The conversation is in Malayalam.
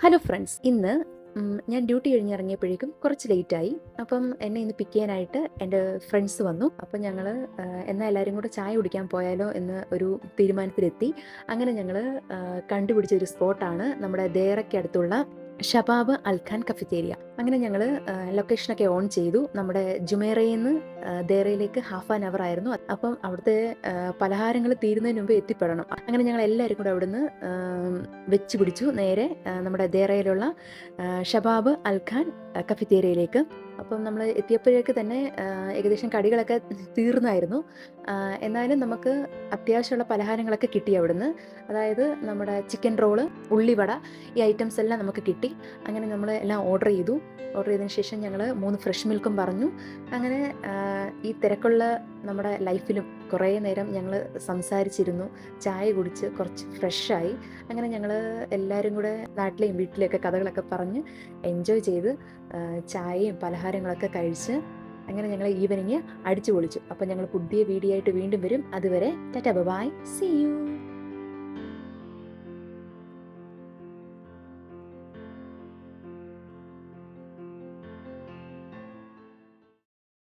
ഹലോ ഫ്രണ്ട്സ്, ഇന്ന് ഞാൻ ഡ്യൂട്ടി കഴിഞ്ഞിറങ്ങിയപ്പോഴേക്കും കുറച്ച് ലേറ്റായി. അപ്പം എന്നെ ഇന്ന് പിക്ക് ചെയ്യാനായിട്ട് എൻ്റെ ഫ്രണ്ട്സ് വന്നു. അപ്പം ഞങ്ങൾ എന്നാൽ എല്ലാവരും കൂടെ ചായ കുടിക്കാൻ പോയാലോ എന്ന് ഒരു തീരുമാനത്തിലെത്തി. അങ്ങനെ ഞങ്ങൾ കണ്ടുപിടിച്ചൊരു സ്പോട്ടാണ് നമ്മുടെ ദേറയ്ക്കടുത്തുള്ള ഷബാബ് അൽഖാൻ കഫറ്റേരിയ. അങ്ങനെ ഞങ്ങൾ ലൊക്കേഷനൊക്കെ ഓൺ ചെയ്തു. നമ്മുടെ ജുമേറയിൽ നിന്ന് ദേറയിലേക്ക് ഹാഫ് ആൻ അവർ ആയിരുന്നു. അപ്പം അവിടുത്തെ പലഹാരങ്ങൾ തീരുന്നതിന് മുമ്പ് എത്തിപ്പെടണം. അങ്ങനെ ഞങ്ങൾ എല്ലാവരും കൂടെ അവിടുന്ന് വെച്ച് പിടിച്ചു നേരെ നമ്മുടെ ദേറയിലുള്ള ഷബാബ് അൽഖാൻ കഫറ്റേരിയയിലേക്ക്. അപ്പം നമ്മൾ എത്തിയപ്പോഴേക്ക് തന്നെ ഏകദേശം കടികളൊക്കെ തീർന്നായിരുന്നു. എന്നാലും നമുക്ക് അത്യാവശ്യമുള്ള പലഹാരങ്ങളൊക്കെ കിട്ടി അവിടുന്ന്. അതായത് നമ്മുടെ ചിക്കൻ റോള്, ഉള്ളിവട, ഈ ഐറ്റംസ് എല്ലാം നമുക്ക് കിട്ടി. അങ്ങനെ നമ്മൾ എല്ലാം ഓർഡർ ചെയ്തതിന് ശേഷം ഞങ്ങൾ 3 ഫ്രഷ് മിൽക്കും പറഞ്ഞു. അങ്ങനെ ഈ തിരക്കുള്ള നമ്മുടെ ലൈഫിലും കുറേ നേരം ഞങ്ങൾ സംസാരിച്ചിരുന്നു, ചായ കുടിച്ച് കുറച്ച് ഫ്രഷായി. അങ്ങനെ ഞങ്ങൾ എല്ലാവരും കൂടെ നാട്ടിലെയും വീട്ടിലെയൊക്കെ കഥകളൊക്കെ പറഞ്ഞ് എൻജോയ് ചെയ്ത് ചായയും പലഹാരങ്ങളൊക്കെ കഴിച്ച് അങ്ങനെ ഞങ്ങൾ ഈവനിങ് അടിച്ചു പൊളിച്ചു. അപ്പം ഞങ്ങൾ പുതിയ വീഡിയോ ആയിട്ട് വീണ്ടും വരും. അതുവരെ ടാറ്റാ ബൈ, സീ യു.